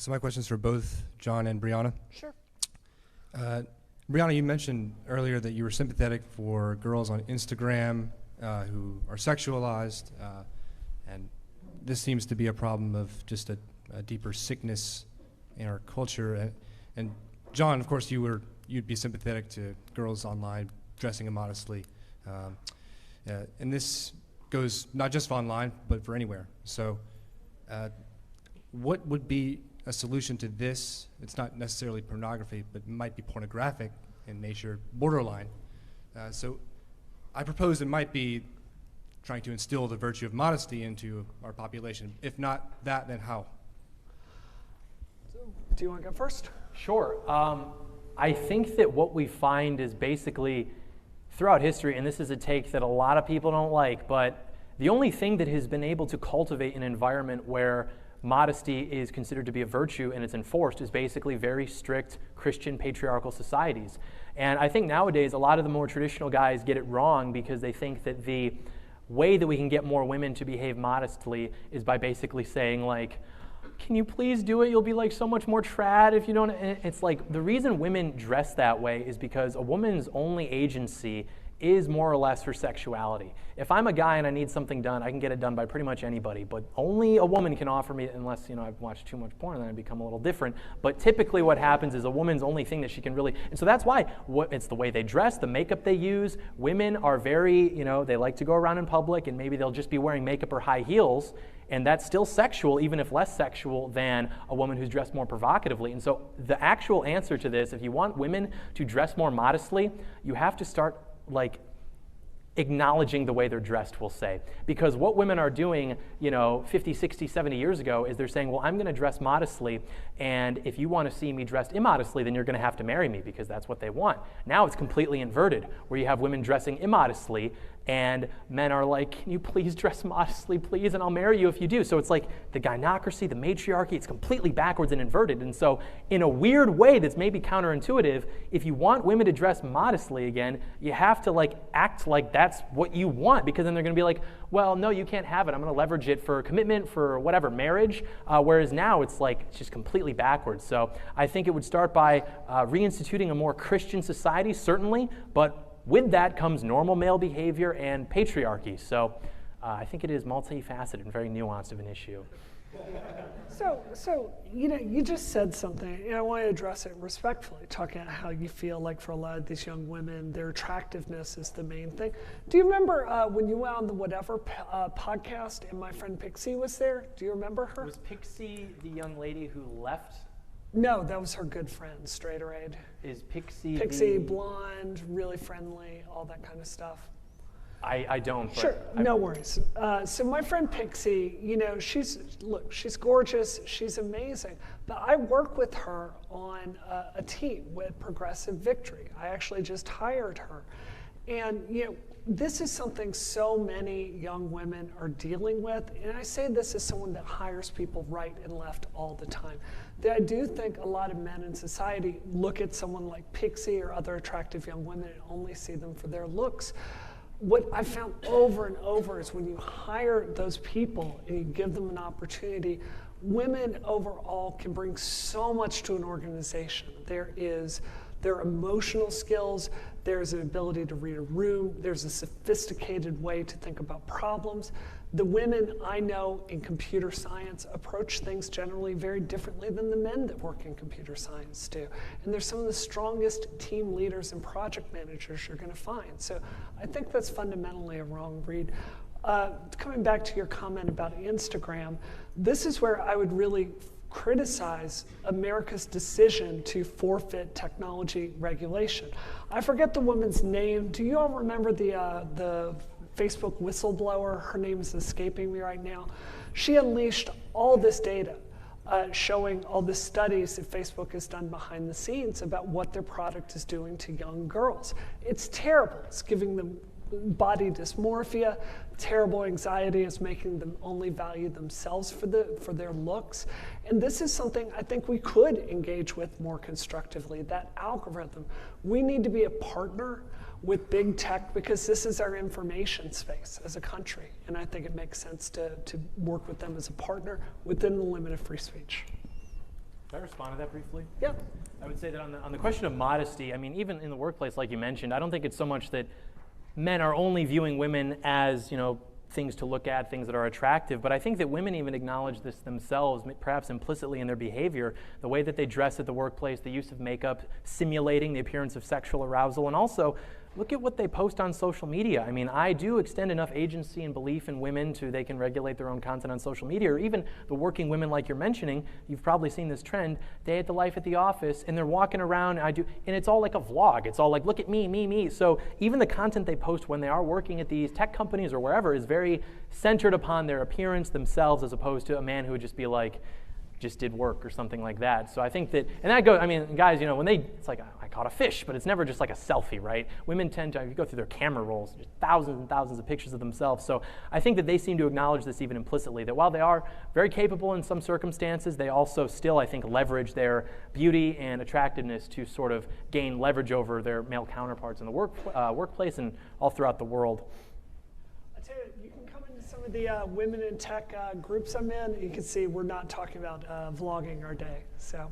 So my question's for both John and Brianna. Sure. Brianna, you mentioned earlier that you were sympathetic for girls on Instagram who are sexualized, and this seems to be a problem of just a deeper sickness in our culture. And John, of course, you'd be sympathetic to girls online dressing immodestly, and this goes not just for online, but for anywhere. So what would be a solution to this? It's not necessarily pornography, but it might be pornographic in nature, borderline. So I propose it might be trying to instill the virtue of modesty into our population. If not that, then how? Do you want to go first? Sure. I think that what we find is basically throughout history, and this is a take that a lot of people don't like, but the only thing that has been able to cultivate an environment where modesty is considered to be a virtue and it's enforced is basically very strict Christian patriarchal societies. And I think nowadays a lot of the more traditional guys get it wrong because they think that the way that we can get more women to behave modestly is by basically saying like, can you please do it? You'll be like so much more trad if you don't. It's like the reason women dress that way is because a woman's only agency is more or less her sexuality. If I'm a guy and I need something done, I can get it done by pretty much anybody, but only a woman can offer me, unless I've watched too much porn, and then I become a little different. But typically what happens is a woman's only thing that she can really, and so that's why it's the way they dress, the makeup they use. Women are very, they like to go around in public and maybe they'll just be wearing makeup or high heels, and that's still sexual, even if less sexual than a woman who's dressed more provocatively. And so the actual answer to this, if you want women to dress more modestly, you have to start acknowledging the way they're dressed, we'll say. Because what women are doing, 50, 60, 70 years ago is they're saying, well, I'm going to dress modestly, and if you want to see me dressed immodestly, then you're going to have to marry me because that's what they want. Now it's completely inverted, where you have women dressing immodestly, and men are like, can you please dress modestly, please, and I'll marry you if you do. So it's like the gynocracy, the matriarchy, it's completely backwards and inverted. And so in a weird way that's maybe counterintuitive, if you want women to dress modestly again, you have to act like that's what you want, because then they're going to be like, well, no, you can't have it. I'm going to leverage it for commitment, for whatever, marriage. Whereas now it's just completely backwards. So I think it would start by reinstituting a more Christian society, certainly, but with that comes normal male behavior and patriarchy. So I think it is multifaceted and very nuanced of an issue. So you just said something, and I want to address it respectfully, talking about how you feel like for a lot of these young women, their attractiveness is the main thing. Do you remember when you went on the Whatever podcast and my friend Pixie was there? Do you remember her? Was Pixie the young lady who left? No, that was her good friend, Straighterade. Is Pixie blonde, really friendly, all that kind of stuff? I don't. Sure, no worries. So my friend Pixie, she's gorgeous, she's amazing, but I work with her on a team with Progressive Victory. I actually just hired her. And this is something so many young women are dealing with, and I say this as someone that hires people right and left all the time. I do think a lot of men in society look at someone like Pixie or other attractive young women and only see them for their looks. What I've found over and over is when you hire those people and you give them an opportunity, women overall can bring so much to an organization. There is their emotional skills, there's an ability to read a room, there's a sophisticated way to think about problems. The women I know in computer science approach things generally very differently than the men that work in computer science do. And they're some of the strongest team leaders and project managers you're going to find. So I think that's fundamentally a wrong read. Coming back to your comment about Instagram, this is where I would really criticize America's decision to forfeit technology regulation. I forget the woman's name. Do you all remember the Facebook whistleblower? Her name is escaping me right now. She unleashed all this data showing all the studies that Facebook has done behind the scenes about what their product is doing to young girls. It's terrible. It's giving them body dysmorphia, terrible anxiety. It's making them only value themselves for their looks. And this is something I think we could engage with more constructively, that algorithm. We need to be a partner with big tech because this is our information space as a country. And I think it makes sense to work with them as a partner within the limit of free speech. Can I respond to that briefly? Yeah. I would say that on the question of modesty, I mean, even in the workplace, like you mentioned, I don't think it's so much that men are only viewing women as, things to look at, things that are attractive, but I think that women even acknowledge this themselves, perhaps implicitly in their behavior, the way that they dress at the workplace, the use of makeup, simulating the appearance of sexual arousal, and also look at what they post on social media. I mean, I do extend enough agency and belief in women to they can regulate their own content on social media, or even the working women like you're mentioning. You've probably seen this trend, day at the life at the office, and they're walking around, and it's all like a vlog. It's all like, look at me, me, me. So even the content they post when they are working at these tech companies or wherever is very centered upon their appearance themselves, as opposed to a man who would just be like, just did work or something like that. So I think that, and that goes, I mean, guys, when it's like, I caught a fish, but it's never just like a selfie, right? Women tend to, if you go through their camera rolls, just thousands and thousands of pictures of themselves. So I think that they seem to acknowledge this even implicitly, that while they are very capable in some circumstances, they also still, I think, leverage their beauty and attractiveness to sort of gain leverage over their male counterparts in the workplace and all throughout the world. I tell you, you can come into some of the women in tech groups I'm in, you can see we're not talking about vlogging our day. So